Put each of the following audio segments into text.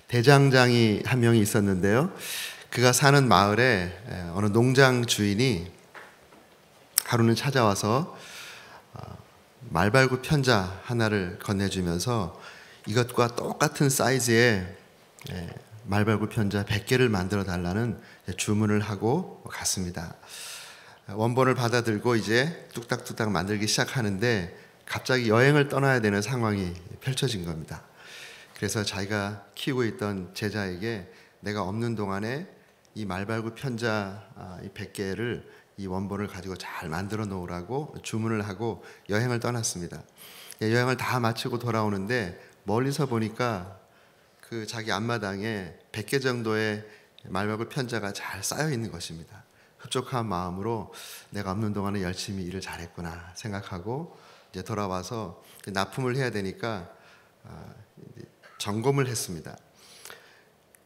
대장장이 한 명이 있었는데요. 그가 사는 마을에 어느 농장 주인이 하루는 찾아와서 말발굽 편자 하나를 건네주면서 이것과 똑같은 사이즈의 말발굽 편자 100개를 만들어 달라는 주문을 하고 갔습니다. 원본을 받아들고 이제 뚝딱뚝딱 만들기 시작하는데 갑자기 여행을 떠나야 되는 상황이 펼쳐진 겁니다. 그래서 자기가 키우고 있던 제자에게 내가 없는 동안에 이 말발굽 편자 100개를 이 원본을 가지고 잘 만들어 놓으라고 주문을 하고 여행을 떠났습니다. 여행을 다 마치고 돌아오는데 멀리서 보니까 그 자기 앞마당에 100개 정도의 말발굽 편자가 잘 쌓여 있는 것입니다. 흡족한 마음으로 내가 없는 동안에 열심히 일을 잘했구나 생각하고 이제 돌아와서 납품을 해야 되니까 점검을 했습니다.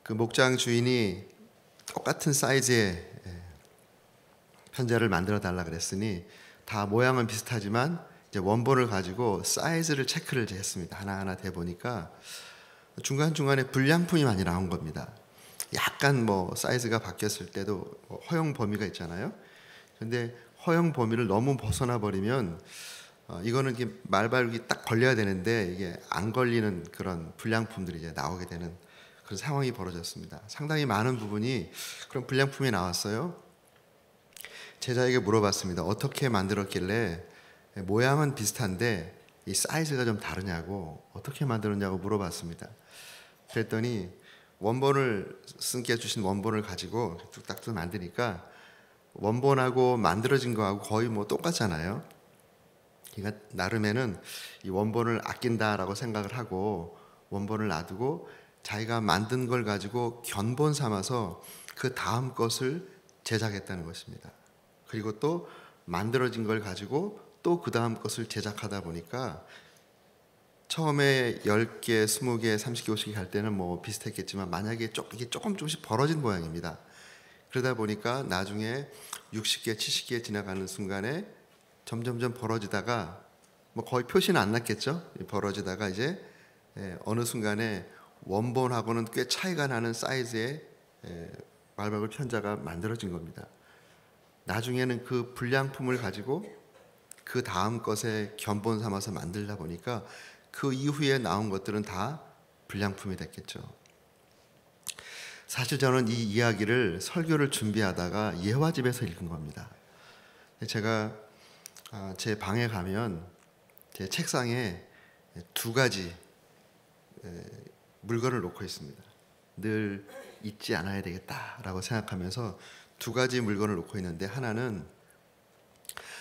그 목장 주인이 똑같은 사이즈의 편자를 만들어 달라 그랬으니 다 모양은 비슷하지만 이제 원본을 가지고 사이즈를 체크를 했습니다. 하나하나 대 보니까 중간중간에 불량품이 많이 나온 겁니다. 약간 뭐 사이즈가 바뀌었을 때도 허용 범위가 있잖아요. 그런데 허용 범위를 너무 벗어나 버리면 이거는 이게 말발굽이 딱 걸려야 되는데 이게 안 걸리는 그런 불량품들이 이제 나오게 되는 그런 상황이 벌어졌습니다. 상당히 많은 부분이 그런 불량품이 나왔어요. 제자에게 물어봤습니다. 어떻게 만들었길래 모양은 비슷한데 이 사이즈가 좀 다르냐고, 어떻게 만들었냐고 물어봤습니다. 그랬더니 원본을 쓴께 주신 원본을 가지고 뚝딱뚝 만드니까 원본하고 만들어진 거하고 거의 뭐 똑같잖아요. 그러니까 나름에는 이 원본을 아낀다라고 생각을 하고 원본을 놔두고 자기가 만든 걸 가지고 견본 삼아서 그 다음 것을 제작했다는 것입니다. 그리고 또 만들어진 걸 가지고 또 그 다음 것을 제작하다 보니까 처음에 10개, 20개, 30개, 50개 갈 때는 뭐 비슷했겠지만 만약에 이게 조금씩 벌어진 모양입니다. 그러다 보니까 나중에 60개, 70개 지나가는 순간에 점점점 벌어지다가 뭐 거의 표시는 안 났겠죠. 벌어지다가 이제 어느 순간에 원본하고는 꽤 차이가 나는 사이즈의 말발굽 편자가 만들어진 겁니다. 나중에는 그 불량품을 가지고 그 다음 것에 견본 삼아서 만들다 보니까 그 이후에 나온 것들은 다 불량품이 됐겠죠. 사실 저는 이 이야기를 설교를 준비하다가 예화집에서 읽은 겁니다. 제가 제 방에 가면 제 책상에 두 가지 물건을 놓고 있습니다. 늘 잊지 않아야 되겠다라고 생각하면서 두 가지 물건을 놓고 있는데, 하나는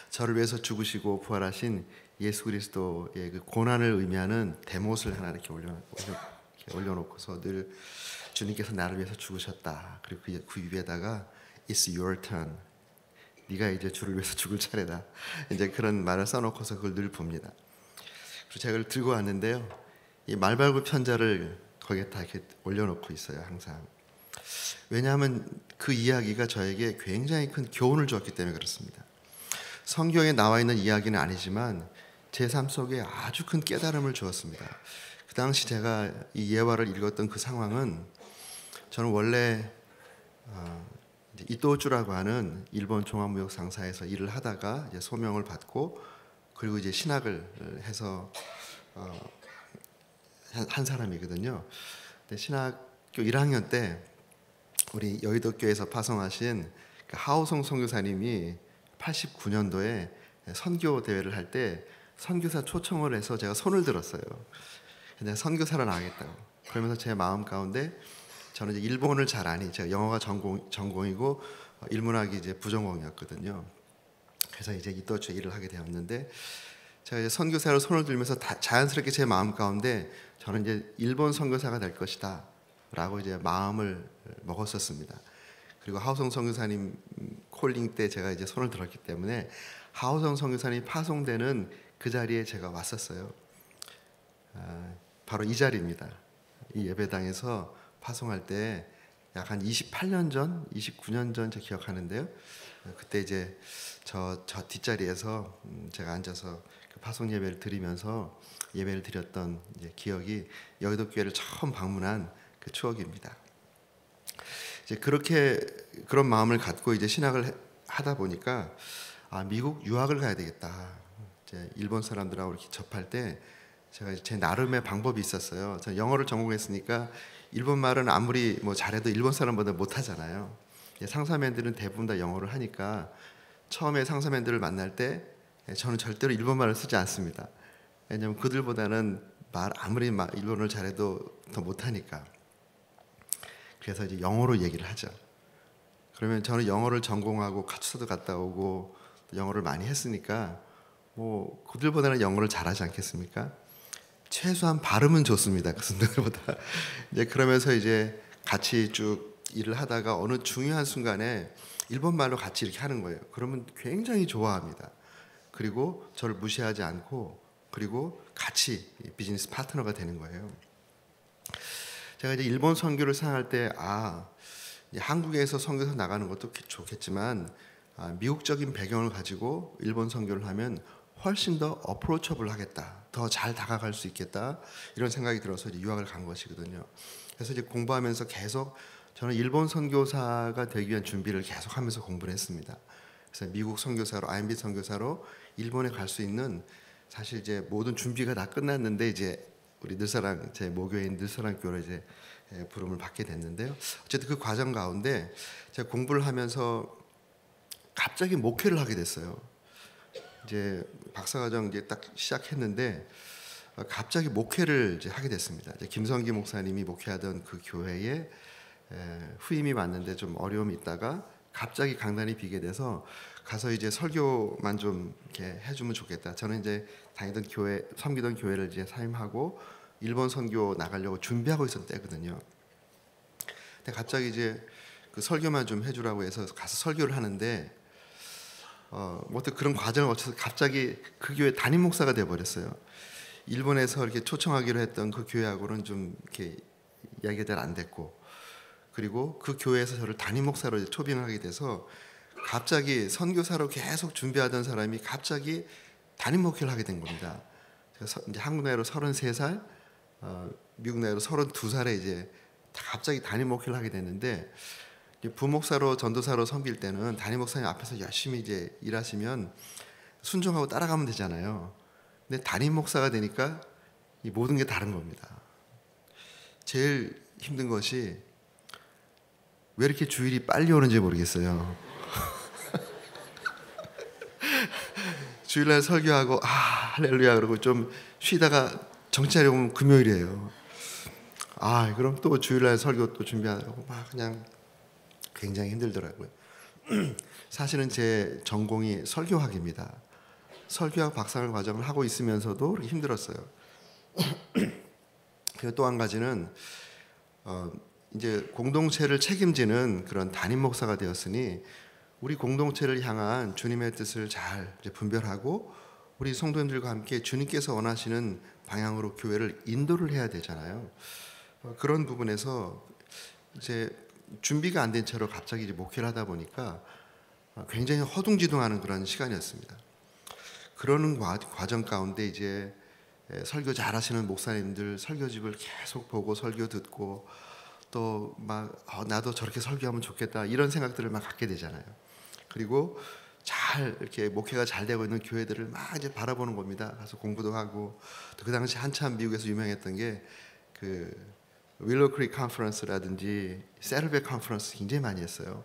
저를 위해서 죽으시고 부활하신 예수 그리스도의 그 고난을 의미하는 대못을 하나 이렇게 올려놓고서 늘 주님께서 나를 위해서 죽으셨다. 그리고 그 위에다가 It's your turn. 네가 이제 주를 위해서 죽을 차례다. 이제 그런 말을 써놓고서 그걸 늘 봅니다. 그리고 제가 그걸 들고 왔는데요. 이 말발굽 편자를 거기에 다 이렇게 올려놓고 있어요, 항상. 왜냐하면 그 이야기가 저에게 굉장히 큰 교훈을 주었기 때문에 그렇습니다. 성경에 나와 있는 이야기는 아니지만 제 삶 속에 아주 큰 깨달음을 주었습니다. 그 당시 제가 이 예화를 읽었던 그 상황은, 저는 원래 이토우주라고 하는 일본 종합무역 상사에서 일을 하다가 이제 소명을 받고 그리고 이제 신학을 해서 한 사람이거든요. 근데 신학교 1학년 때 우리 여의도 교회에서 파송하신 그 하오송 선교사님이 89년도에 선교 대회를 할 때 선교사 초청을 해서 제가 손을 들었어요. 근데 선교사를 나가겠다고. 그러면서 제 마음 가운데 저는 이제 일본을 잘 아니, 제가 영어가 전공이고 일문학이 이제 부전공이었거든요. 그래서 이제 이토주에 일을 하게 되었는데, 제가 이제 선교사로 손을 들면서 자연스럽게 제 마음 가운데 저는 이제 일본 선교사가 될 것이다 라고 이제 마음을 먹었었습니다. 그리고 하오성 선교사님 콜링 때 제가 이제 손을 들었기 때문에 하오성 선교사님 파송되는 그 자리에 제가 왔었어요. 바로 이 자리입니다. 이 예배당에서 파송할 때 약 한 28년 전, 29년 전 제가 기억하는데요. 그때 이제 저 뒷자리에서 제가 앉아서 그 파송 예배를 드리면서 예배를 드렸던 이제 기억이, 여의도 교회를 처음 방문한 그 추억입니다. 이제 그런 마음을 갖고 이제 신학을 하다 보니까 미국 유학을 가야 되겠다. 이제 일본 사람들하고 이렇게 접할 때 제가 제 나름의 방법이 있었어요. 저는 영어를 전공했으니까 일본 말은 아무리 뭐 잘해도 일본 사람보다 못하잖아요. 상사맨들은 대부분 다 영어를 하니까 처음에 상사맨들을 만날 때 저는 절대로 일본말을 쓰지 않습니다. 왜냐하면 그들보다는 아무리 일본어를 잘해도 더 못하니까. 그래서 이제 영어로 얘기를 하죠. 그러면 저는 영어를 전공하고 카츠도 갔다 오고 영어를 많이 했으니까 뭐 그들보다는 영어를 잘하지 않겠습니까? 최소한 발음은 좋습니다. 그 순간보다. 이제 그러면서 이제 같이 쭉 일을 하다가 어느 중요한 순간에 일본 말로 같이 이렇게 하는 거예요. 그러면 굉장히 좋아합니다. 그리고 저를 무시하지 않고 그리고 같이 비즈니스 파트너가 되는 거예요. 제가 이제 일본 선교를 생각할 때 한국에서 선교사 나가는 것도 좋겠지만 미국적인 배경을 가지고 일본 선교를 하면 훨씬 더 어프로처블 하겠다. 더 잘 다가갈 수 있겠다. 이런 생각이 들어서 이제 유학을 간 것이거든요. 그래서 이제 공부하면서 계속 저는 일본 선교사가 되기 위한 준비를 계속하면서 공부를 했습니다. 그래서 미국 선교사로 IMB 선교사로 일본에 갈 수 있는 사실 이제 모든 준비가 다 끝났는데 이제 우리 늘사랑 제 모교인 늘사랑 교로 이제 부름을 받게 됐는데요. 어쨌든 그 과정 가운데 제가 공부를 하면서 갑자기 목회를 하게 됐어요. 이제 박사과정 이제 딱 시작했는데 갑자기 목회를 이제 하게 됐습니다. 이제 김성기 목사님이 목회하던 그 교회에 후임이 왔는데 좀 어려움이 있다가 갑자기 강단이 비게 돼서 가서 이제 설교만 좀 이렇게 해주면 좋겠다. 저는 이제 다니던 교회, 섬기던 교회를 이제 사임하고 일본 선교 나가려고 준비하고 있었던 때거든요. 근데 갑자기 이제 그 설교만 좀 해주라고 해서 가서 설교를 하는데 뭐 또 그런 과정을 거쳐서 갑자기 그 교회 담임 목사가 돼버렸어요. 일본에서 이렇게 초청하기로 했던 그 교회하고는 좀 이렇게 이야기가 잘 안 됐고, 그리고 그 교회에서 저를 담임 목사로 이제 초빙을 하게 돼서 갑자기 선교사로 계속 준비하던 사람이 갑자기 담임 목회를 하게 된 겁니다. 이제 한국 나이로 33살, 미국 나이로 32살에 이제 갑자기 담임 목회를 하게 됐는데, 부목사로 전도사로 섬길 때는 담임 목사님 앞에서 열심히 이제 일하시면 순종하고 따라가면 되잖아요. 근데 담임 목사가 되니까 이 모든 게 다른 겁니다. 제일 힘든 것이 왜 이렇게 주일이 빨리 오는지 모르겠어요. 주일날 설교하고 할렐루야 그러고 좀 쉬다가 정신 차려보면 금요일이에요. 그럼 또 주일날 설교 또 준비하느라고 막 그냥 굉장히 힘들더라고요. 사실은 제 전공이 설교학입니다. 설교학 박사학위 과정을 하고 있으면서도 그렇게 힘들었어요. 그리고 또 한 가지는 이제 공동체를 책임지는 그런 담임 목사가 되었으니 우리 공동체를 향한 주님의 뜻을 잘 분별하고 우리 성도님들과 함께 주님께서 원하시는 방향으로 교회를 인도를 해야 되잖아요. 그런 부분에서 이제 준비가 안 된 채로 갑자기 이제 목회를 하다 보니까 굉장히 허둥지둥하는 그런 시간이었습니다. 그러는 과정 가운데 이제 설교 잘하시는 목사님들 설교집을 계속 보고 설교 듣고 또 막 나도 저렇게 설교하면 좋겠다 이런 생각들을 막 갖게 되잖아요. 그리고 잘 이렇게 목회가 잘 되고 있는 교회들을 막 이제 바라보는 겁니다. 가서 공부도 하고 또 그 당시 한참 미국에서 유명했던 게 그 윌로우 크릭 컨퍼런스라든지 세르베 컨퍼런스 굉장히 많이 했어요.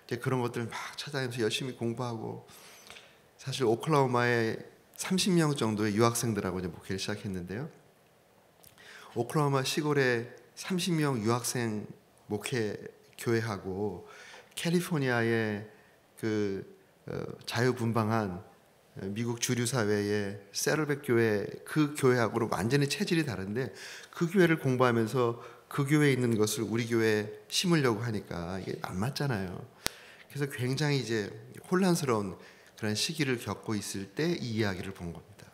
이제 그런 것들 막 찾아다니면서 열심히 공부하고 사실 오클라호마에 30명 정도의 유학생들하고 이제 목회를 시작했는데요. 오클라호마 시골에 30명 유학생 목회 교회하고 캘리포니아의 그 자유분방한 미국 주류 사회의 세르백 교회 그 교회하고는 완전히 체질이 다른데 그 교회를 공부하면서 그 교회에 있는 것을 우리 교회에 심으려고 하니까 이게 안 맞잖아요. 그래서 굉장히 이제 혼란스러운 그런 시기를 겪고 있을 때 이 이야기를 본 겁니다.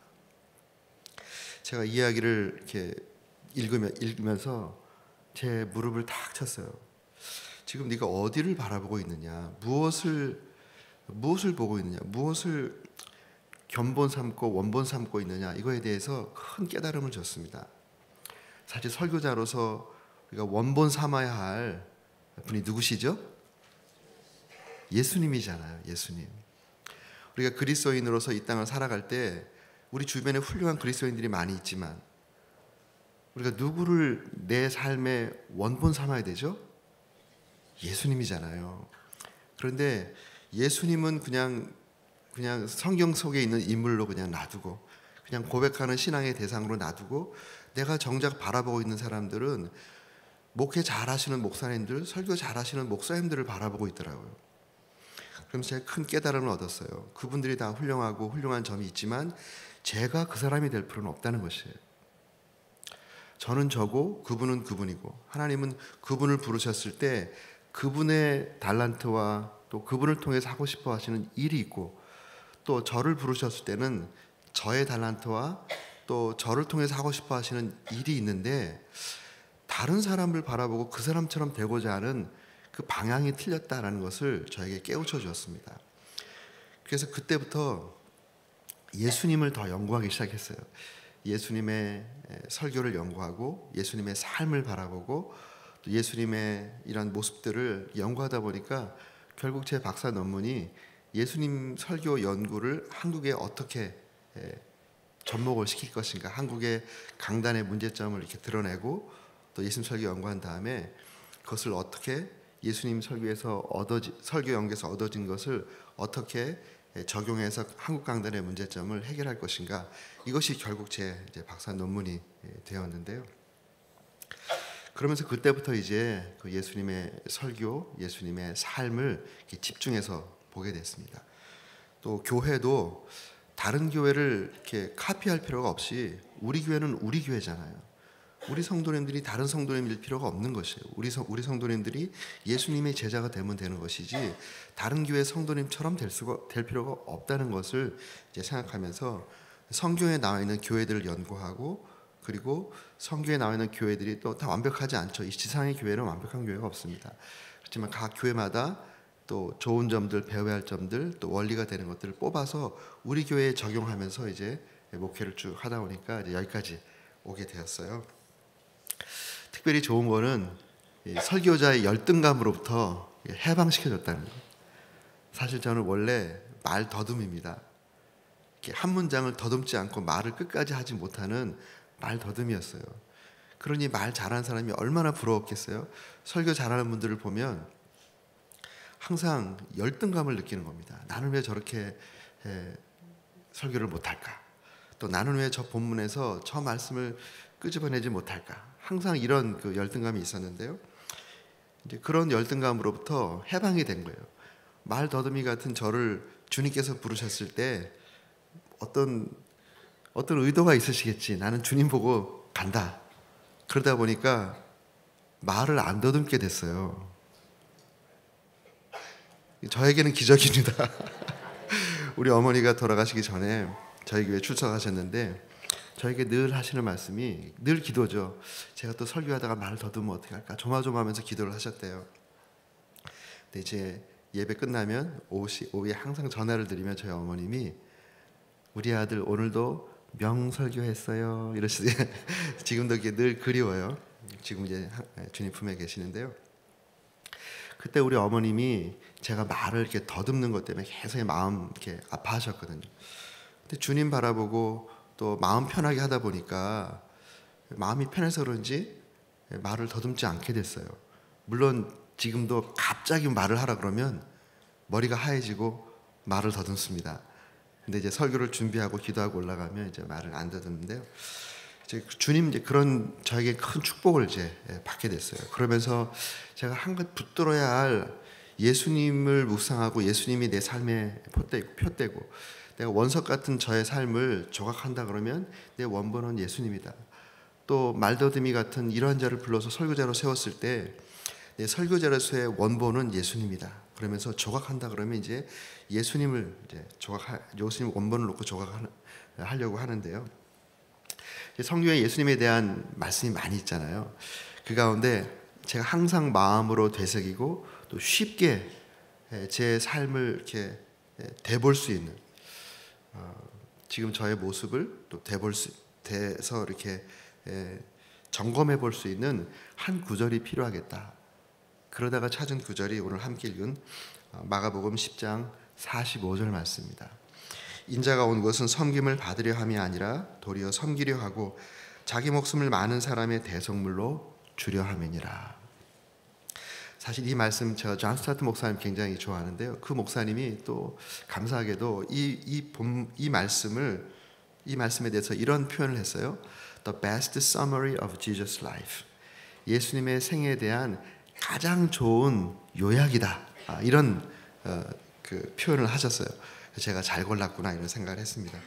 제가 이 이야기를 이렇게 읽으면서 제 무릎을 탁 쳤어요. 지금 네가 어디를 바라보고 있느냐, 무엇을 보고 있느냐, 무엇을 견본 삼고 원본 삼고 있느냐, 이거에 대해서 큰 깨달음을 줬습니다. 사실 설교자로서 우리가 원본 삼아야 할 분이 누구시죠? 예수님이잖아요. 예수님. 우리가 그리스도인으로서 이 땅을 살아갈 때 우리 주변에 훌륭한 그리스도인들이 많이 있지만 우리가 누구를 내 삶의 원본 삼아야 되죠? 예수님이잖아요. 그런데 예수님은 그냥 성경 속에 있는 인물로 그냥 놔두고, 그냥 고백하는 신앙의 대상으로 놔두고, 내가 정작 바라보고 있는 사람들은 목회 잘하시는 목사님들, 설교 잘하시는 목사님들을 바라보고 있더라고요. 그러면서 제가 큰 깨달음을 얻었어요. 그분들이 다 훌륭하고 훌륭한 점이 있지만 제가 그 사람이 될 필요는 없다는 것이에요. 저는 저고 그분은 그분이고, 하나님은 그분을 부르셨을 때 그분의 달란트와 또 그분을 통해서 하고 싶어 하시는 일이 있고, 또 저를 부르셨을 때는 저의 달란트와 또 저를 통해서 하고 싶어 하시는 일이 있는데, 다른 사람을 바라보고 그 사람처럼 되고자 하는 그 방향이 틀렸다라는 것을 저에게 깨우쳐 주었습니다. 그래서 그때부터 예수님을 더 연구하기 시작했어요. 예수님의 설교를 연구하고 예수님의 삶을 바라보고 또 예수님의 이런 모습들을 연구하다 보니까 결국 제 박사 논문이 예수님 설교 연구를 한국에 어떻게 접목을 시킬 것인가, 한국의 강단의 문제점을 이렇게 드러내고 또 예수님 설교 연구한 다음에 그것을 어떻게 예수님 설교 연구에서 얻어진 것을 어떻게 적용해서 한국 강단의 문제점을 해결할 것인가, 이것이 결국 제 박사 논문이 되었는데요. 그러면서 그때부터 이제 그 예수님의 설교, 예수님의 삶을 집중해서 보게 됐습니다. 또 교회도 다른 교회를 이렇게 카피할 필요가 없이, 우리 교회는 우리 교회잖아요. 우리 성도님들이 다른 성도님일 필요가 없는 것이에요. 우리 성도님들이 예수님의 제자가 되면 되는 것이지 다른 교회 성도님처럼 될 필요가 없다는 것을 이제 생각하면서 성경에 나와 있는 교회들을 연구하고, 그리고 성경에 나와 있는 교회들이 또 다 완벽하지 않죠. 이 지상의 교회는 완벽한 교회가 없습니다. 그렇지만 각 교회마다 또 좋은 점들, 배워야 할 점들, 또 원리가 되는 것들을 뽑아서 우리 교회에 적용하면서 이제 목회를 쭉 하다 보니까 이제 여기까지 오게 되었어요. 특별히 좋은 거는 설교자의 열등감으로부터 해방시켜줬다는 거예요. 사실 저는 원래 말 더듬입니다. 한 문장을 더듬지 않고 말을 끝까지 하지 못하는 말 더듬이었어요. 그러니 말 잘하는 사람이 얼마나 부러웠겠어요. 설교 잘하는 분들을 보면 항상 열등감을 느끼는 겁니다. 나는 왜 저렇게 설교를 못할까? 또 나는 왜 저 본문에서 저 말씀을 끄집어내지 못할까? 항상 이런 그 열등감이 있었는데요. 이제 그런 열등감으로부터 해방이 된 거예요. 말 더듬이 같은 저를 주님께서 부르셨을 때 어떤 의도가 있으시겠지. 나는 주님 보고 간다. 그러다 보니까 말을 안 더듬게 됐어요. 저에게는 기적입니다. 우리 어머니가 돌아가시기 전에 저희 교회 출석하셨는데 저에게 늘 하시는 말씀이, 늘 기도죠. 제가 또 설교하다가 말을 더듬으면 어떻게 할까 조마조마하면서 기도를 하셨대요. 근데 이제 예배 끝나면 오후에 항상 전화를 드리면 저희 어머님이 우리 아들 오늘도 명설교했어요 이러시더니 지금도 늘 그리워요. 지금 이제 주님 품에 계시는데요. 그때 우리 어머님이 제가 말을 이렇게 더듬는 것 때문에 계속 마음 이렇게 아파하셨거든요. 근데 주님 바라보고 또 마음 편하게 하다 보니까 마음이 편해서 그런지 말을 더듬지 않게 됐어요. 물론 지금도 갑자기 말을 하라 그러면 머리가 하얘지고 말을 더듬습니다. 근데 이제 설교를 준비하고 기도하고 올라가면 이제 말을 안 더듬는데요. 이제 주님 이제 그런 저에게 큰 축복을 이제 받게 됐어요. 그러면서 제가 한 것 붙들어야 할 예수님을 묵상하고 예수님이 내 삶의 표대고 내가 원석 같은 저의 삶을 조각한다 그러면 내 원본은 예수님이다. 또 말더듬이 같은 이러한 자를 불러서 설교자로 세웠을 때 내 설교자로서의 원본은 예수님이다. 그러면서 조각한다 그러면 이제 예수님을 이제 예수님 원본을 놓고 조각하려고 하는데요. 성경에 예수님에 대한 말씀이 많이 있잖아요. 그 가운데 제가 항상 마음으로 되새기고 또 쉽게 제 삶을 이렇게 되볼 수 있는 지금 저의 모습을 또 돼서 이렇게 점검해 볼 수 있는 한 구절이 필요하겠다. 그러다가 찾은 구절이 오늘 함께 읽은 마가복음 10장 45절 말씀입니다. 인자가 온 것은 섬김을 받으려 함이 아니라 도리어 섬기려 하고 자기 목숨을 많은 사람의 대속물로 주려 함이니라. 사실 이 말씀 제가 존 스타트 목사님 굉장히 좋아하는데요. 그 목사님이 또 감사하게도 이 말씀에 대해서 이런 표현을 했어요. The best summary of Jesus' life. 예수님의 생애에 대한 가장 좋은 요약이다. 이런 그 표현을 하셨어요. 제가 잘 골랐구나 이런 생각을 했습니다.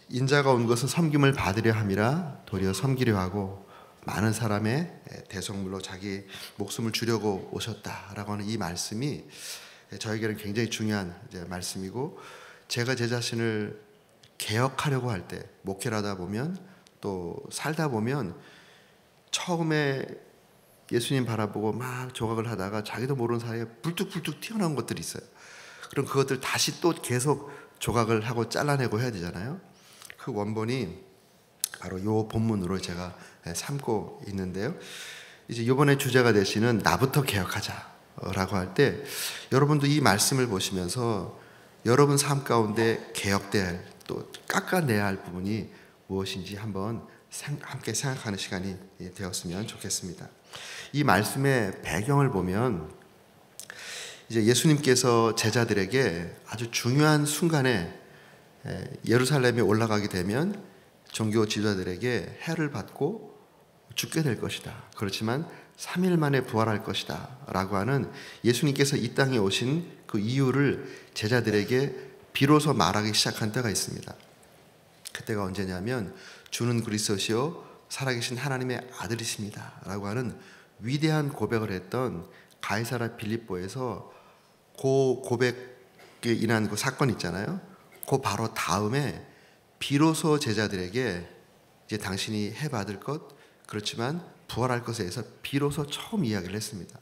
인자가 온 것은 섬김을 받으려 함이라 도리어 섬기려 하고 많은 사람의 대속물로 자기 목숨을 주려고 오셨다라고 하는 이 말씀이 저에게는 굉장히 중요한 말씀이고, 제가 제 자신을 개혁하려고 할 때, 목회를 하다 보면 또 살다 보면 처음에 예수님 바라보고 막 조각을 하다가 자기도 모르는 사이에 불뚝불뚝 튀어나온 것들이 있어요. 그럼 그것들 다시 또 계속 조각을 하고 잘라내고 해야 되잖아요. 그 원본이 바로 이 본문으로 제가 삼고 있는데요. 이제 이번에 주제가 되시는 나부터 개혁하자라고 할 때, 여러분도 이 말씀을 보시면서 여러분 삶 가운데 개혁돼야 할, 또 깎아내야 할 부분이 무엇인지 한번 함께 생각하는 시간이 되었으면 좋겠습니다. 이 말씀의 배경을 보면 이제 예수님께서 제자들에게 아주 중요한 순간에 예루살렘에 올라가게 되면 종교 지도자들에게 해를 받고 죽게 될 것이다. 그렇지만 3일 만에 부활할 것이다 라고 하는 예수님께서 이 땅에 오신 그 이유를 제자들에게 비로소 말하기 시작한 때가 있습니다. 그때가 언제냐면 주는 그리스도시요 살아계신 하나님의 아들이십니다 라고 하는 위대한 고백을 했던 가이사랴 빌립보에서 그 고백에 인한 그 사건 있잖아요. 그 바로 다음에 비로소 제자들에게 이제 당신이 해 받을 것, 그렇지만 부활할 것에 대해서 비로소 처음 이야기를 했습니다.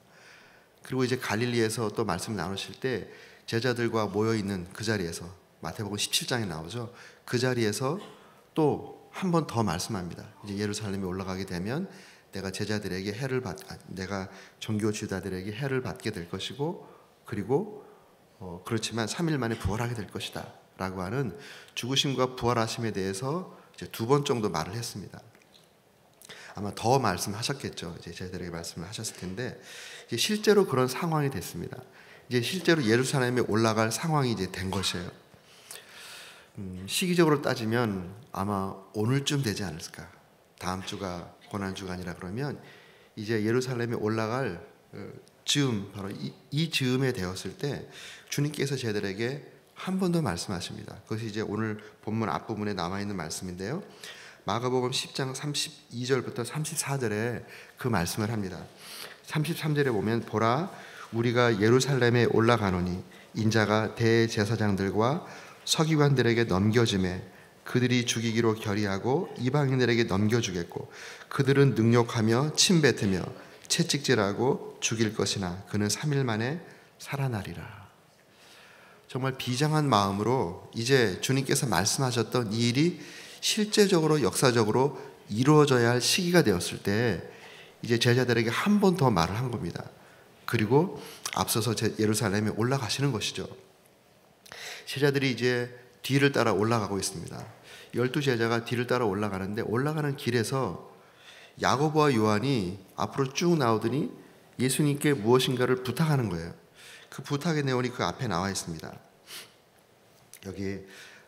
그리고 이제 갈릴리에서 또 말씀 나누실 때 제자들과 모여 있는 그 자리에서, 마태복음 17장에 나오죠. 그 자리에서 또 한 번 더 말씀합니다. 이제 예루살렘에 올라가게 되면 내가 제자들에게 내가 종교 지도자들에게 해를 받게 될 것이고, 그리고 그렇지만 3일 만에 부활하게 될 것이다 라고 하는 죽으심과 부활하심에 대해서 이제 2번 정도 말을 했습니다. 아마 더 말씀하셨겠죠. 이제 제자들에게 말씀을 하셨을 텐데, 이제 실제로 그런 상황이 됐습니다. 이제 실제로 예루살렘에 올라갈 상황이 이제 된 것이에요. 시기적으로 따지면 아마 오늘쯤 되지 않을까. 다음 주가 고난주가 아니라 그러면 이제 예루살렘에 올라갈 즈음, 바로 이 즈음에 되었을 때 주님께서 제자들에게 한 번 더 말씀하십니다. 그것이 이제 오늘 본문 앞부분에 남아있는 말씀인데요. 마가복음 10장 32절부터 34절에 그 말씀을 합니다. 33절에 보면 보라 우리가 예루살렘에 올라가노니 인자가 대제사장들과 서기관들에게 넘겨짐에 그들이 죽이기로 결의하고 이방인들에게 넘겨주겠고 그들은 능욕하며 침뱉으며 채찍질하고 죽일 것이나 그는 3일 만에 살아나리라. 정말 비장한 마음으로 이제 주님께서 말씀하셨던 이 일이 실제적으로 역사적으로 이루어져야 할 시기가 되었을 때 이제 제자들에게 한 번 더 말을 한 겁니다. 그리고 앞서서 예루살렘에 올라가시는 것이죠. 제자들이 이제 뒤를 따라 올라가고 있습니다. 12제자가 뒤를 따라 올라가는데 올라가는 길에서 야고보와 요한이 앞으로 쭉 나오더니 예수님께 무엇인가를 부탁하는 거예요. 그 부탁의 내용이 그 앞에 나와 있습니다. 여기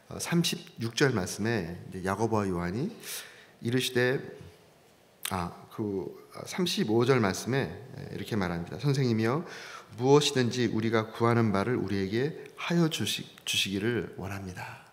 36절 말씀에 야고보와 요한이 이르시되 그 35절 말씀에 이렇게 말합니다. 선생님이여 무엇이든지 우리가 구하는 바를 우리에게 하여 주시기를 원합니다.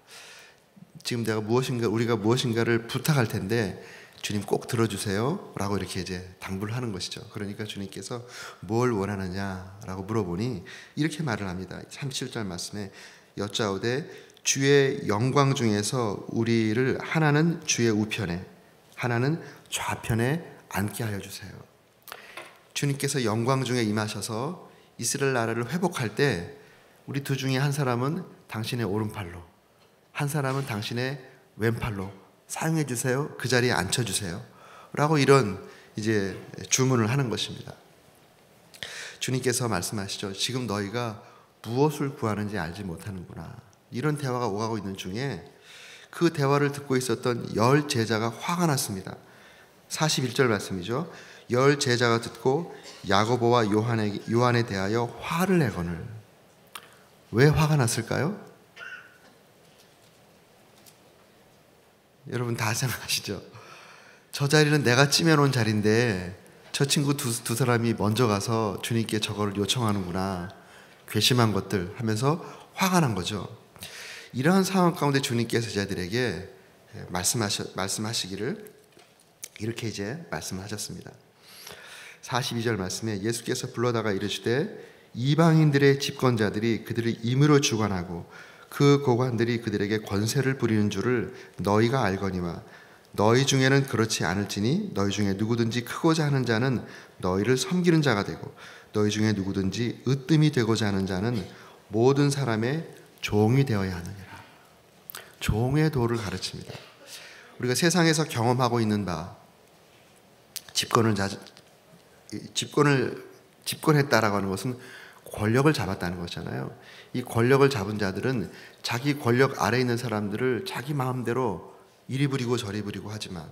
지금 우리가 무엇인가를 부탁할 텐데 주님 꼭 들어주세요 라고 이렇게 이제 당부를 하는 것이죠. 그러니까 주님께서 뭘 원하느냐라고 물어보니 이렇게 말을 합니다. 37절 말씀에 여짜오되 주의 영광 중에서 우리를 하나는 주의 우편에 하나는 좌편에 앉게 하여 주세요. 주님께서 영광 중에 임하셔서 이스라엘 나라를 회복할 때 우리 두 중에 한 사람은 당신의 오른팔로, 한 사람은 당신의 왼팔로 사용해 주세요. 그 자리에 앉혀 주세요 라고 이런 이제 주문을 하는 것입니다. 주님께서 말씀하시죠. 지금 너희가 무엇을 구하는지 알지 못하는구나. 이런 대화가 오가고 있는 중에 그 대화를 듣고 있었던 10 제자가 화가 났습니다. 41절 말씀이죠. 10 제자가 듣고 야고보와 요한에 대하여 화를 내거늘. 왜 화가 났을까요? 여러분 다 생각하시죠? 저 자리는 내가 찜해놓은 자리인데 저 친구 두 사람이 먼저 가서 주님께 저거를 요청하는구나. 괘씸한 것들 하면서 화가 난 거죠. 이러한 상황 가운데 주님께서 제자들에게 말씀하시기를 이렇게 이제 말씀하셨습니다. 42절 말씀에 예수께서 불러다가 이르시되 이방인들의 집권자들이 그들을 임의로 주관하고 그 고관들이 그들에게 권세를 부리는 줄을 너희가 알거니와 너희 중에는 그렇지 않을지니 너희 중에 누구든지 크고자 하는 자는 너희를 섬기는 자가 되고 너희 중에 누구든지 으뜸이 되고자 하는 자는 모든 사람의 종이 되어야 하느니라. 종의 도를 가르칩니다. 우리가 세상에서 경험하고 있는 바 집권했다라고 하는 것은 권력을 잡았다는 것이잖아요. 이 권력을 잡은 자들은 자기 권력 아래에 있는 사람들을 자기 마음대로 이리 부리고 저리 부리고 하지만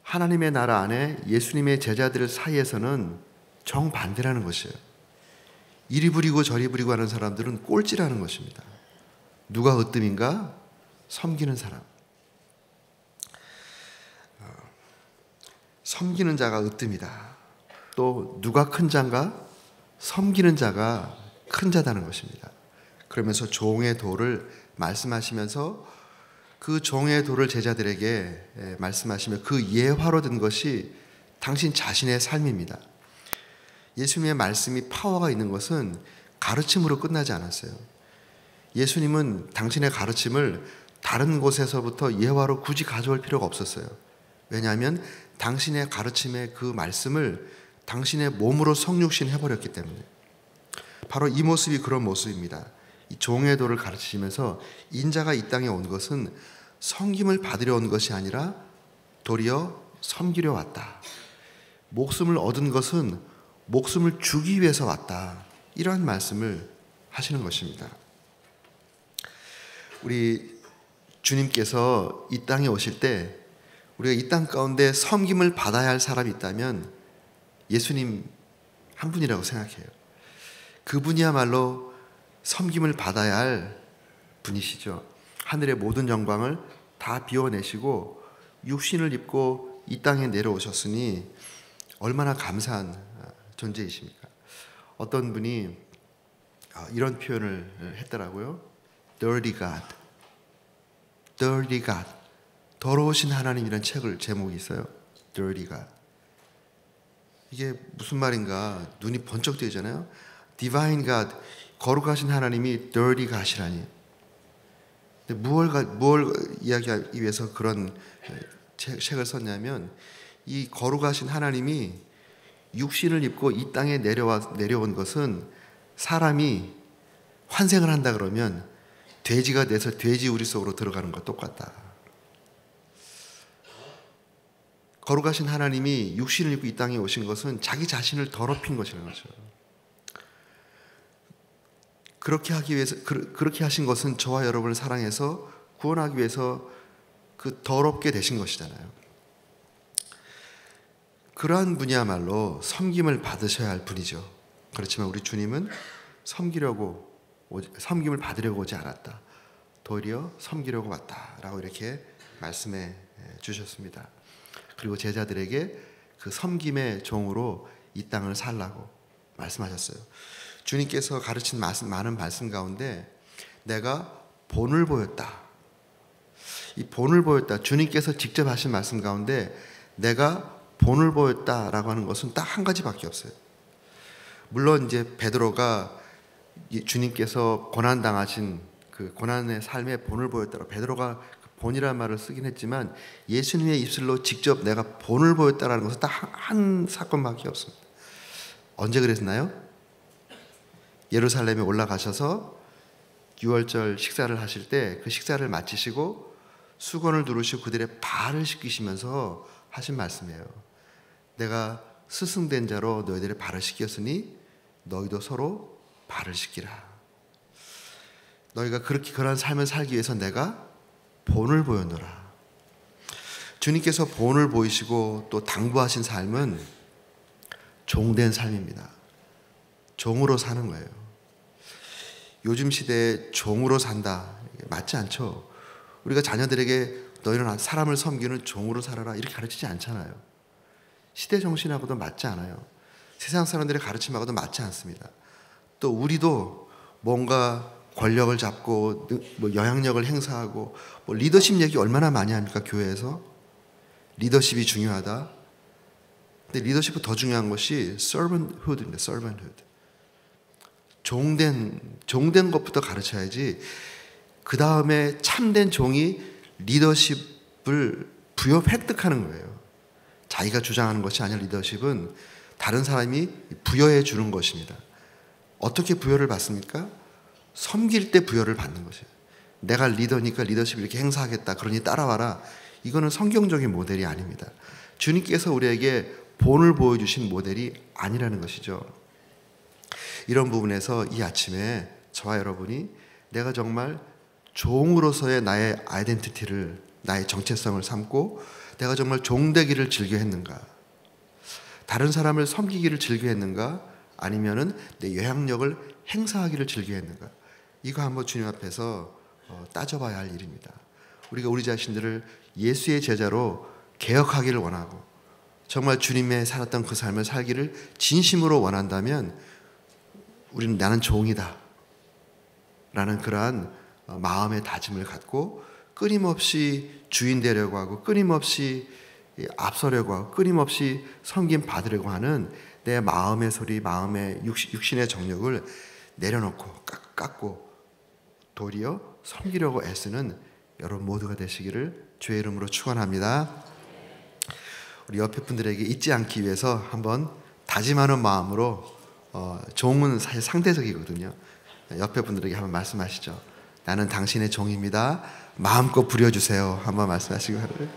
하나님의 나라 안에 예수님의 제자들 사이에서는 정반대라는 것이에요. 이리 부리고 저리 부리고 하는 사람들은 꼴찌라는 것입니다. 누가 으뜸인가? 섬기는 사람. 섬기는 자가 으뜸이다. 또 누가 큰 자인가? 섬기는 자가 큰 자다는 것입니다. 그러면서 종의 도를 말씀하시면서 그 종의 도를 제자들에게 말씀하시며 그 예화로 든 것이 당신 자신의 삶입니다. 예수님의 말씀이 파워가 있는 것은 가르침으로 끝나지 않았어요. 예수님은 당신의 가르침을 다른 곳에서부터 예화로 굳이 가져올 필요가 없었어요. 왜냐하면 당신의 가르침의 그 말씀을 당신의 몸으로 성육신해버렸기 때문에. 바로 이 모습이 그런 모습입니다. 이 종의 도를 가르치시면서 인자가 이 땅에 온 것은 섬김을 받으려 온 것이 아니라 도리어 섬기려 왔다. 목숨을 얻은 것은 목숨을 주기 위해서 왔다. 이러한 말씀을 하시는 것입니다. 우리 주님께서 이 땅에 오실 때 우리가 이 땅 가운데 섬김을 받아야 할 사람이 있다면 예수님 한 분이라고 생각해요. 그분이야말로 섬김을 받아야 할 분이시죠. 하늘의 모든 영광을 다 비워내시고 육신을 입고 이 땅에 내려오셨으니 얼마나 감사한 존재이십니까? 어떤 분이 이런 표현을 했더라고요. Dirty God, Dirty God. 더러우신 하나님이라는 책을 제목이 있어요. Dirty God. 이게 무슨 말인가 눈이 번쩍 뜨이잖아요. Divine God, 거룩하신 하나님이 Dirty God이라니. 근데 무엇을 이야기하기 위해서 그런 책을 썼냐면 이 거룩하신 하나님이 육신을 입고 이 땅에 내려온 것은 사람이 환생을 한다 그러면 돼지가 돼서 돼지 우리 속으로 들어가는 것 똑같다. 거룩하신 하나님이 육신을 입고 이 땅에 오신 것은 자기 자신을 더럽힌 것이라는 거죠. 그렇게 하기 위해서, 그렇게 하신 것은 저와 여러분을 사랑해서 구원하기 위해서 그 더럽게 되신 것이잖아요. 그러한 분이야말로 섬김을 받으셔야 할 분이죠. 그렇지만 우리 주님은 섬김을 받으려고 오지 않았다. 도리어 섬기려고 왔다라고 이렇게 말씀해 주셨습니다. 그리고 제자들에게 그 섬김의 종으로 이 땅을 살라고 말씀하셨어요. 주님께서 가르친 많은 말씀 가운데 내가 본을 보였다. 이 본을 보였다. 주님께서 직접 하신 말씀 가운데 내가 본을 보였다라고 하는 것은 딱 한 가지밖에 없어요. 물론 이제 베드로가 주님께서 고난당하신 그 고난의 삶의 본을 보였다고 베드로가 본이라는 말을 쓰긴 했지만 예수님의 입술로 직접 내가 본을 보였다라는 것은 딱 한 사건밖에 없습니다. 언제 그랬나요? 예루살렘에 올라가셔서 유월절 식사를 하실 때 그 식사를 마치시고 수건을 두르시고 그들의 발을 씻기시면서 하신 말씀이에요. 내가 스승된 자로 너희들의 발을 씻겼으니 너희도 서로 발을 씻기라. 너희가 그런 삶을 살기 위해서 내가 본을 보여노라. 주님께서 본을 보이시고 또 당부하신 삶은 종된 삶입니다. 종으로 사는 거예요. 요즘 시대에 종으로 산다, 맞지 않죠? 우리가 자녀들에게 너희는 사람을 섬기는 종으로 살아라 이렇게 가르치지 않잖아요. 시대 정신하고도 맞지 않아요. 세상 사람들의 가르침하고도 맞지 않습니다. 또 우리도 뭔가 권력을 잡고 뭐 영향력을 행사하고 뭐 리더십 얘기 얼마나 많이 합니까? 교회에서 리더십이 중요하다. 근데 리더십보다 더 중요한 것이 servanthood입니다. servanthood. 종된 것부터 가르쳐야지 그 다음에 참된 종이 리더십을 획득하는 거예요. 자기가 주장하는 것이 아니라 리더십은 다른 사람이 부여해 주는 것입니다. 어떻게 부여를 받습니까? 섬길 때 부여를 받는 것이에요. 내가 리더니까 리더십을 이렇게 행사하겠다. 그러니 따라와라. 이거는 성경적인 모델이 아닙니다. 주님께서 우리에게 본을 보여주신 모델이 아니라는 것이죠. 이런 부분에서 이 아침에 저와 여러분이 내가 정말 종으로서의 나의 아이덴티티를, 나의 정체성을 삼고 내가 정말 종되기를 즐겨했는가, 다른 사람을 섬기기를 즐겨했는가, 아니면은 내 영향력을 행사하기를 즐겨했는가, 이거 한번 주님 앞에서 따져봐야 할 일입니다. 우리가 우리 자신들을 예수의 제자로 개혁하기를 원하고 정말 주님의 살았던 그 삶을 살기를 진심으로 원한다면 우리는 나는 종이다 라는 그러한 마음의 다짐을 갖고 끊임없이 주인 되려고 하고 끊임없이 앞서려고 하고 끊임없이 섬김 받으려고 하는 내 마음의 소리, 마음의 육신의 정욕을 내려놓고 깎고 도리어 섬기려고 애쓰는 여러분 모두가 되시기를 주의 이름으로 축원합니다. 우리 옆에 분들에게 잊지 않기 위해서 한번 다짐하는 마음으로, 종은 사실 상대적이거든요. 옆에 분들에게 한번 말씀하시죠. 나는 당신의 종입니다. 마음껏 부려주세요. 한번 말씀하시기 바랍니다.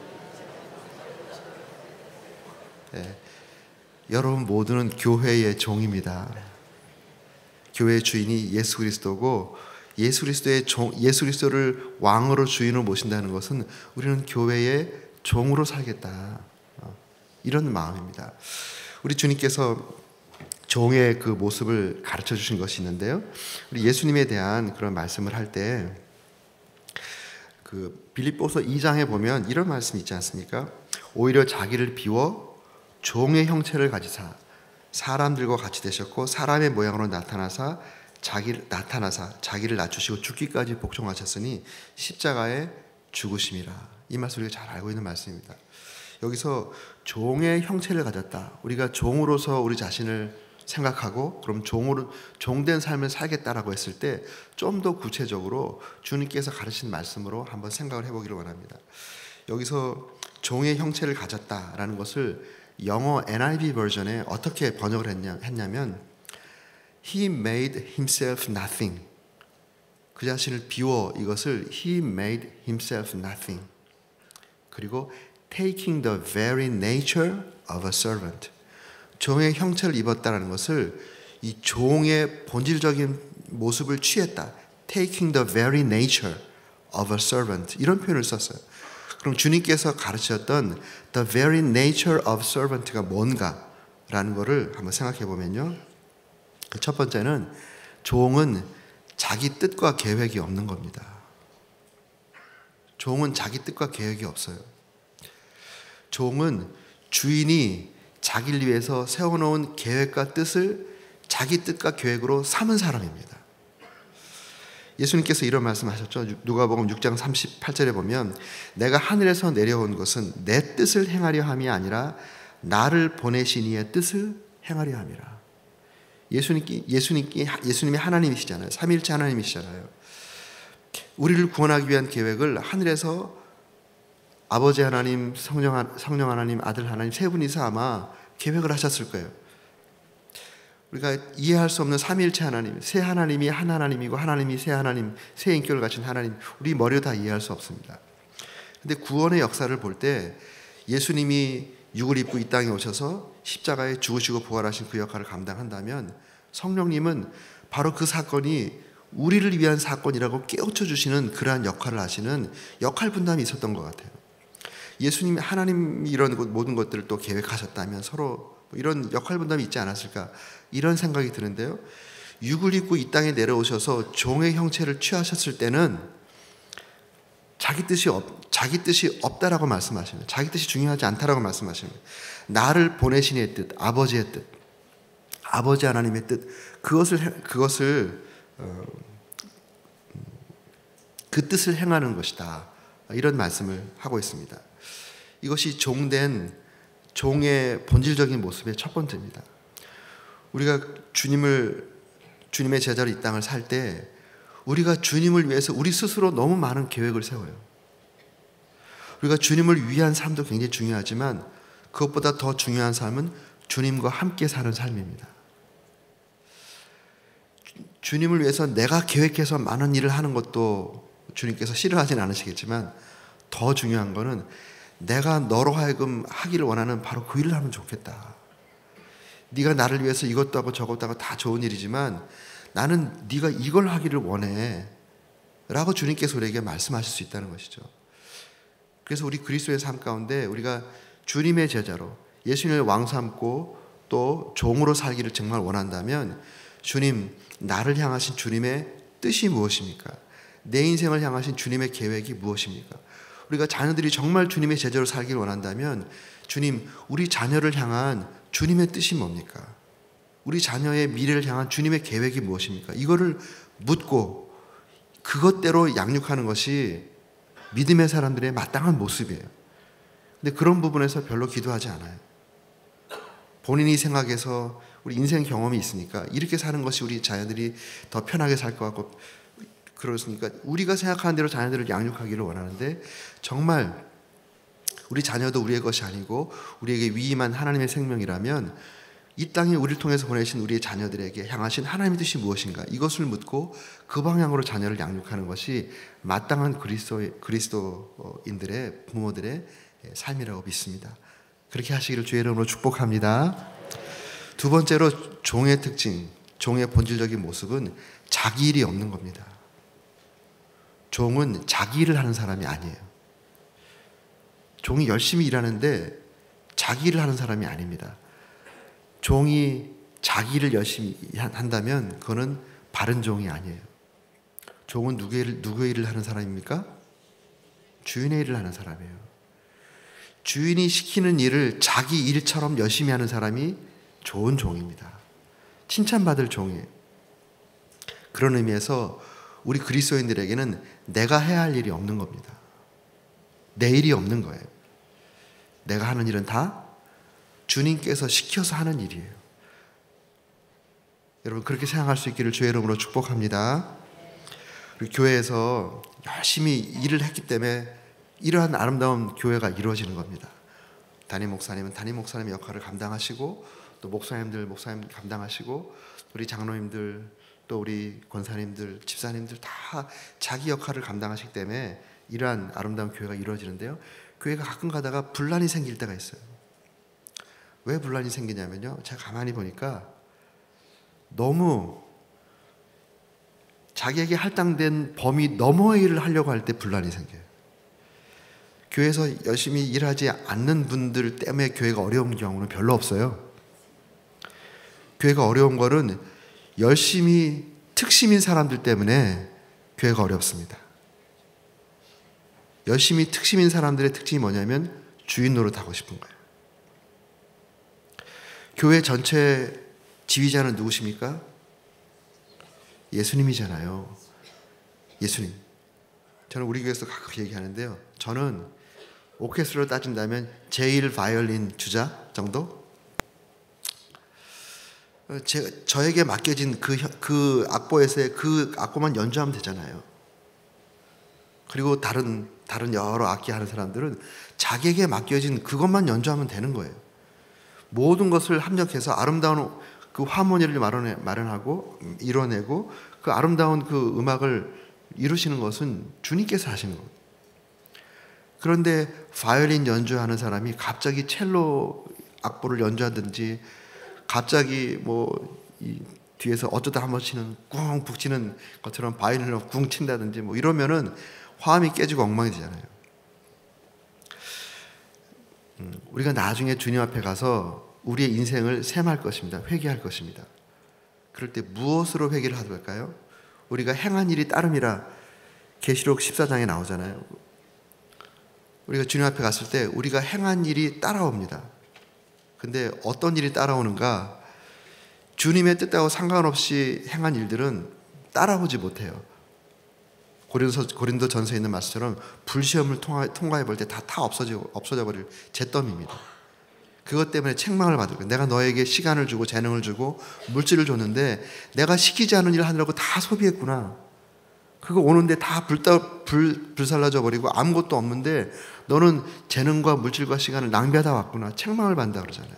네. 여러분 모두는 교회의 종입니다. 교회의 주인이 예수 그리스도고 예수 그리스도를 왕으로 주인으로 모신다는 것은 우리는 교회의 종으로 살겠다, 이런 마음입니다. 우리 주님께서 종의 그 모습을 가르쳐 주신 것이 있는데요. 우리 예수님에 대한 그런 말씀을 할 때 그 빌립보서 2장에 보면 이런 말씀이 있지 않습니까? 오히려 자기를 비워 종의 형체를 가지사 사람들과 같이 되셨고 사람의 모양으로 나타나사 자기를 낮추시고 죽기까지 복종하셨으니 십자가에 죽으심이라. 이 말씀 우리가 잘 알고 있는 말씀입니다. 여기서 종의 형체를 가졌다. 우리가 종으로서 우리 자신을 생각하고 그럼 종된 삶을 살겠다라고 했을 때 좀 더 구체적으로 주님께서 가르친 말씀으로 한번 생각을 해보기를 원합니다. 여기서 종의 형체를 가졌다라는 것을 영어 NIV 버전에 어떻게 번역을 했냐면 He made himself nothing. 그 자신을 비워, 이것을 He made himself nothing. 그리고 taking the very nature of a servant. 종의 형체를 입었다는 것을 이 종의 본질적인 모습을 취했다. Taking the very nature of a servant. 이런 표현을 썼어요. 그럼 주님께서 가르치셨던 the very nature of servant가 뭔가라는 것을 한번 생각해 보면요. 첫 번째는 종은 자기 뜻과 계획이 없는 겁니다. 종은 자기 뜻과 계획이 없어요. 종은 주인이 자기를 위해서 세워놓은 계획과 뜻을 자기 뜻과 계획으로 삼은 사람입니다. 예수님께서 이런 말씀하셨죠. 누가복음 6장 38절에 보면 내가 하늘에서 내려온 것은 내 뜻을 행하려 함이 아니라 나를 보내신 이의 뜻을 행하려 함이라. 예수님이 하나님이시잖아요. 삼위일체 하나님이시잖아요. 우리를 구원하기 위한 계획을 하늘에서 아버지 하나님, 성령 하나님, 아들 하나님 세 분이서 아마 계획을 하셨을 거예요. 우리가 이해할 수 없는 삼위일체 하나님, 세 하나님이 한 하나님이고 하나님이 세 하나님, 세 인격을 가진 하나님, 우리 머리로 다 이해할 수 없습니다. 근데 구원의 역사를 볼 때 예수님이 육을 입고 이 땅에 오셔서 십자가에 죽으시고 부활하신 그 역할을 감당한다면 성령님은 바로 그 사건이 우리를 위한 사건이라고 깨우쳐 주시는 그러한 역할을 하시는 역할 분담이 있었던 것 같아요. 예수님이, 하나님이 이런 모든 것들을 또 계획하셨다면 서로 이런 역할 분담이 있지 않았을까, 이런 생각이 드는데요. 육을 입고 이 땅에 내려오셔서 종의 형체를 취하셨을 때는 자기 뜻이 없다라고 말씀하시는, 자기 뜻이 중요하지 않다라고 말씀하시는, 나를 보내신 이의 뜻, 아버지의 뜻, 아버지 하나님의 뜻, 그 뜻을 행하는 것이다, 이런 말씀을 하고 있습니다. 이것이 종된 종의 본질적인 모습의 첫 번째입니다. 우리가 주님의 제자로 이 땅을 살 때 우리가 주님을 위해서 우리 스스로 너무 많은 계획을 세워요. 우리가 주님을 위한 삶도 굉장히 중요하지만 그것보다 더 중요한 삶은 주님과 함께 사는 삶입니다. 주님을 위해서 내가 계획해서 많은 일을 하는 것도 주님께서 싫어하진 않으시겠지만 더 중요한 거는 내가 너로 하여금 하기를 원하는 바로 그 일을 하면 좋겠다. 네가 나를 위해서 이것도 하고 저것도 하고 다 좋은 일이지만 나는 네가 이걸 하기를 원해 라고 주님께서 우리에게 말씀하실 수 있다는 것이죠. 그래서 우리 그리스도의 삶 가운데 우리가 주님의 제자로 예수님을 왕 삼고 또 종으로 살기를 정말 원한다면 주님, 나를 향하신 주님의 뜻이 무엇입니까? 내 인생을 향하신 주님의 계획이 무엇입니까? 우리가 자녀들이 정말 주님의 제자로 살기를 원한다면 주님, 우리 자녀를 향한 주님의 뜻이 뭡니까? 우리 자녀의 미래를 향한 주님의 계획이 무엇입니까? 이거를 묻고 그것대로 양육하는 것이 믿음의 사람들의 마땅한 모습이에요. 근데 그런 부분에서 별로 기도하지 않아요. 본인이 생각해서 우리 인생 경험이 있으니까 이렇게 사는 것이 우리 자녀들이 더 편하게 살 것 같고 그렇으니까 우리가 생각하는 대로 자녀들을 양육하기를 원하는데 정말 우리 자녀도 우리의 것이 아니고 우리에게 위임한 하나님의 생명이라면 이 땅에 우리를 통해서 보내신 우리의 자녀들에게 향하신 하나님의 뜻이 무엇인가, 이것을 묻고 그 방향으로 자녀를 양육하는 것이 마땅한 그리스도인들의 부모들의 삶이라고 믿습니다. 그렇게 하시기를 주의 이름으로 축복합니다. 두 번째로 종의 특징, 종의 본질적인 모습은 자기 일이 없는 겁니다. 종은 자기 일을 하는 사람이 아니에요. 종이 열심히 일하는데 자기 일을 하는 사람이 아닙니다. 종이 자기 일을 열심히 한다면 그거는 바른 종이 아니에요. 종은 누구의 일을 하는 사람입니까? 주인의 일을 하는 사람이에요. 주인이 시키는 일을 자기 일처럼 열심히 하는 사람이 좋은 종입니다. 칭찬받을 종이에요. 그런 의미에서 우리 그리스도인들에게는 내가 해야 할 일이 없는 겁니다. 내 일이 없는 거예요. 내가 하는 일은 다 주님께서 시켜서 하는 일이에요. 여러분, 그렇게 생각할 수 있기를 주의 이름으로 축복합니다. 우리 교회에서 열심히 일을 했기 때문에 이러한 아름다운 교회가 이루어지는 겁니다. 담임 목사님은 담임 목사님의 역할을 감당하시고 또 목사님 감당하시고 우리 장로님들 또 우리 권사님들, 집사님들 다 자기 역할을 감당하시기 때문에 이러한 아름다운 교회가 이루어지는데요. 교회가 가끔 가다가 분란이 생길 때가 있어요. 왜 분란이 생기냐면요, 제가 가만히 보니까 너무 자기에게 할당된 범위 너머의 일을 하려고 할 때 분란이 생겨요. 교회에서 열심히 일하지 않는 분들 때문에 교회가 어려운 경우는 별로 없어요. 교회가 어려운 거는 열심히 특심인 사람들 때문에 교회가 어렵습니다. 열심히 특심인 사람들의 특징이 뭐냐면 주인 노릇하고 싶은 거예요. 교회 전체 지휘자는 누구십니까? 예수님이잖아요. 예수님. 저는 우리 교회에서 가끔 얘기하는데요. 저는 오케스트라로 따진다면 제1 바이올린 주자 정도? 저에게 맡겨진 그 악보에서의 그 악보만 연주하면 되잖아요. 그리고 다른 여러 악기 하는 사람들은 자기에게 맡겨진 그것만 연주하면 되는 거예요. 모든 것을 합력해서 아름다운 그 하모니를 마련하고 이뤄내고 그 아름다운 그 음악을 이루시는 것은 주님께서 하시는 겁니다. 그런데 바이올린 연주하는 사람이 갑자기 첼로 악보를 연주하든지 갑자기 이 뒤에서 어쩌다 한 번씩은 꿍 북치는 것처럼 바이올린으로 꿍 친다든지 이러면은 화음이 깨지고 엉망이잖아요. 우리가 나중에 주님 앞에 가서 우리의 인생을 셈할 것입니다. 회개할 것입니다. 그럴 때 무엇으로 회개를 할까요? 우리가 행한 일이 따름이라 계시록 14장에 나오잖아요. 우리가 주님 앞에 갔을 때 우리가 행한 일이 따라옵니다. 근데 어떤 일이 따라오는가? 주님의 뜻하고 상관없이 행한 일들은 따라오지 못해요. 고린도 전서에 있는 말씀처럼 불시험을 통과해 볼 때 다 없어져 버릴 잿더미입니다. 그것 때문에 책망을 받을 거예요. 내가 너에게 시간을 주고 재능을 주고 물질을 줬는데 내가 시키지 않은 일을 하느라고 다 소비했구나. 그거 오는데 다 불살라져 버리고 아무것도 없는데 너는 재능과 물질과 시간을 낭비하다 왔구나. 책망을 받는다 그러잖아요.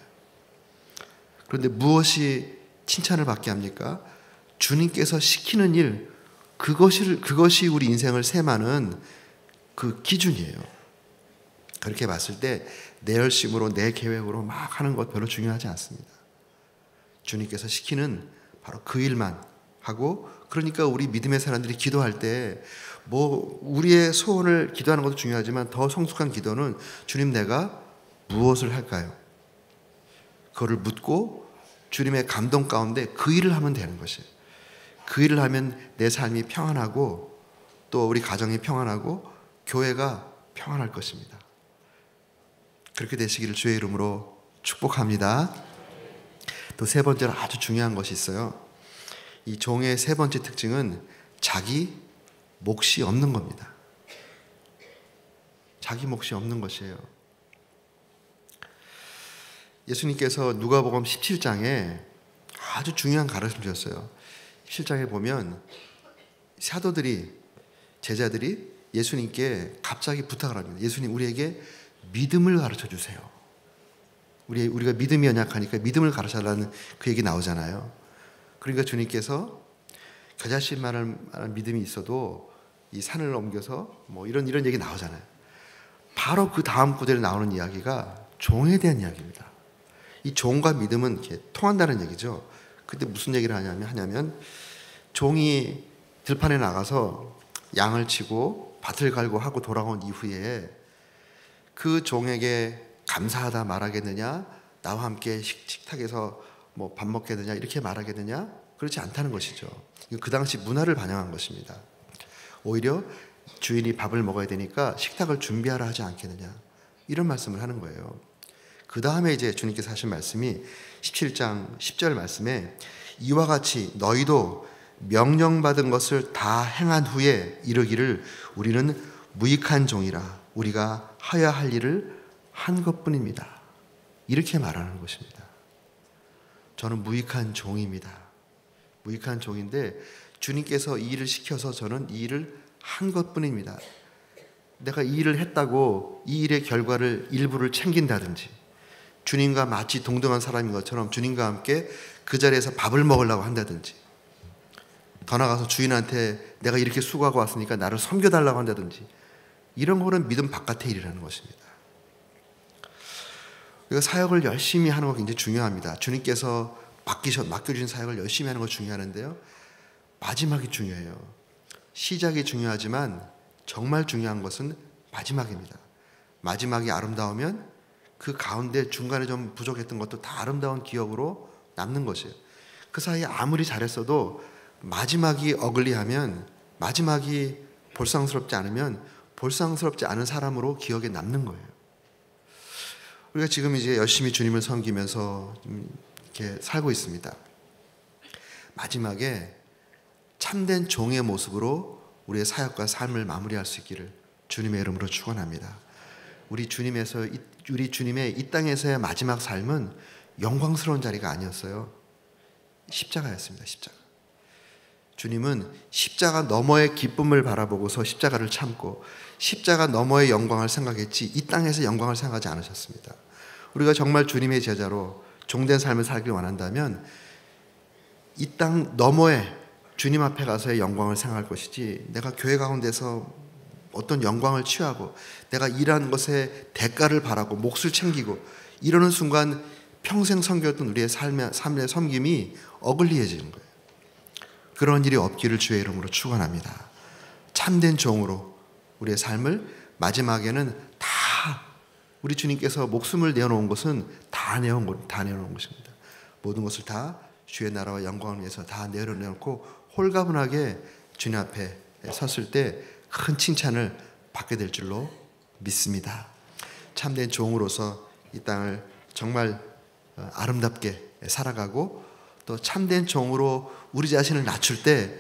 그런데 무엇이 칭찬을 받게 합니까? 주님께서 시키는 일, 그것이 우리 인생을 셈하는 그 기준이에요. 그렇게 봤을 때 내 열심으로 내 계획으로 막 하는 것 별로 중요하지 않습니다. 주님께서 시키는 바로 그 일만 하고, 그러니까 우리 믿음의 사람들이 기도할 때 우리의 소원을 기도하는 것도 중요하지만 더 성숙한 기도는 주님 내가 무엇을 할까요? 그거를 묻고 주님의 감동 가운데 그 일을 하면 되는 것이에요. 그 일을 하면 내 삶이 평안하고 또 우리 가정이 평안하고 교회가 평안할 것입니다. 그렇게 되시기를 주의 이름으로 축복합니다. 또 세 번째로 아주 중요한 것이 있어요. 이 종의 세 번째 특징은 자기 몫이 없는 겁니다. 자기 몫이 없는 것이에요. 예수님께서 누가복음 17장에 아주 중요한 가르침 주셨어요. 17장에 보면 사도들이, 제자들이 예수님께 갑자기 부탁을 합니다. 예수님, 우리에게 믿음을 가르쳐 주세요. 우리가 믿음이 연약하니까 믿음을 가르쳐달라는 그 얘기 나오잖아요. 그러니까 주님께서 겨자씨만한 믿음이 있어도 이 산을 옮겨서 이런 얘기 나오잖아요. 바로 그 다음 구절에 나오는 이야기가 종에 대한 이야기입니다. 이 종과 믿음은 이렇게 통한다는 얘기죠. 그때 무슨 얘기를 하냐면 종이 들판에 나가서 양을 치고 밭을 갈고 하고 돌아온 이후에 그 종에게 감사하다 말하겠느냐, 나와 함께 식탁에서 밥 먹겠느냐 이렇게 말하겠느냐? 그렇지 않다는 것이죠. 그 당시 문화를 반영한 것입니다. 오히려 주인이 밥을 먹어야 되니까 식탁을 준비하라 하지 않겠느냐, 이런 말씀을 하는 거예요. 그 다음에 이제 주님께서 하신 말씀이 17장 10절 말씀에 이와 같이 너희도 명령받은 것을 다 행한 후에 이르기를 우리는 무익한 종이라 우리가 하여야 할 일을 한 것뿐입니다. 이렇게 말하는 것입니다. 저는 무익한 종입니다. 무익한 종인데 주님께서 이 일을 시켜서 저는 이 일을 한 것뿐입니다. 내가 이 일을 했다고 이 일의 결과를 일부를 챙긴다든지 주님과 마치 동등한 사람인 것처럼 주님과 함께 그 자리에서 밥을 먹으려고 한다든지 더 나아가서 주인한테 내가 이렇게 수고하고 왔으니까 나를 섬겨달라고 한다든지 이런 거는 믿음 바깥의 일이라는 것입니다. 우리가 사역을 열심히 하는 거 굉장히 중요합니다. 주님께서 맡겨주신 사역을 열심히 하는 거 중요하는데요, 마지막이 중요해요. 시작이 중요하지만 정말 중요한 것은 마지막입니다. 마지막이 아름다우면 그 가운데 중간에 좀 부족했던 것도 다 아름다운 기억으로 남는 것이에요. 그 사이에 아무리 잘했어도 마지막이 어글리하면, 마지막이 볼상스럽지 않으면 볼상스럽지 않은 사람으로 기억에 남는 거예요. 우리가 지금 이제 열심히 주님을 섬기면서 이렇게 살고 있습니다. 마지막에 참된 종의 모습으로 우리의 사역과 삶을 마무리할 수 있기를 주님의 이름으로 축원합니다. 우리 주님의 이 땅에서의 마지막 삶은 영광스러운 자리가 아니었어요. 십자가였습니다. 십자가. 주님은 십자가 너머의 기쁨을 바라보고서 십자가를 참고 십자가 너머의 영광을 생각했지 이 땅에서 영광을 생각하지 않으셨습니다. 우리가 정말 주님의 제자로 종된 삶을 살길 원한다면 이 땅 너머에 주님 앞에 가서의 영광을 생각할 것이지 내가 교회 가운데서 어떤 영광을 취하고 내가 일한 것에 대가를 바라고 몫을 챙기고 이러는 순간 평생 섬겼던 우리의 삶의 섬김이 어글리해지는 거예요. 그런 일이 없기를 주의 이름으로 축원합니다. 참된 종으로 우리의 삶을 마지막에는 다 우리 주님께서 목숨을 내어놓은 것은 다 내어놓은 것입니다. 모든 것을 다 주의 나라와 영광을 위해서 다 내려놓고 홀가분하게 주님 앞에 섰을 때 큰 칭찬을 받게 될 줄로 믿습니다. 참된 종으로서 이 땅을 정말 아름답게 살아가고 또 참된 종으로 우리 자신을 낮출 때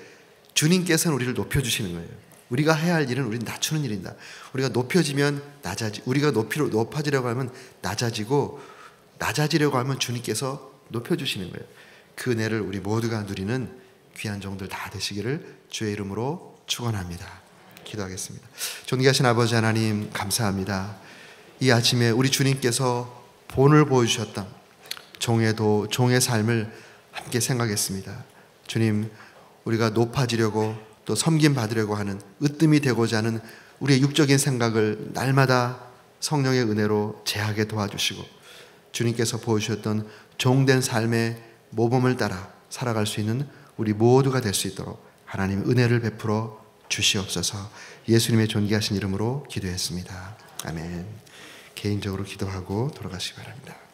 주님께서는 우리를 높여주시는 거예요. 우리가 해야 할 일은 우리는 낮추는 일이다. 우리가 높여지면 우리가 높아지려고 하면 낮아지고 낮아지려고 하면 주님께서 높여주시는 거예요. 그 은혜를 우리 모두가 누리는 귀한 종들 다 되시기를 주의 이름으로 축원합니다. 기도하겠습니다. 존귀하신 아버지 하나님 감사합니다. 이 아침에 우리 주님께서 본을 보여주셨던 종의 삶을 함께 생각했습니다. 주님, 우리가 높아지려고 또 섬김 받으려고 하는 으뜸이 되고자 하는 우리의 육적인 생각을 날마다 성령의 은혜로 제하게 도와주시고 주님께서 보여주셨던 종된 삶의 모범을 따라 살아갈 수 있는 우리 모두가 될 수 있도록 하나님 은혜를 베풀어 주시옵소서. 예수님의 존귀하신 이름으로 기도했습니다. 아멘. 개인적으로 기도하고 돌아가시기 바랍니다.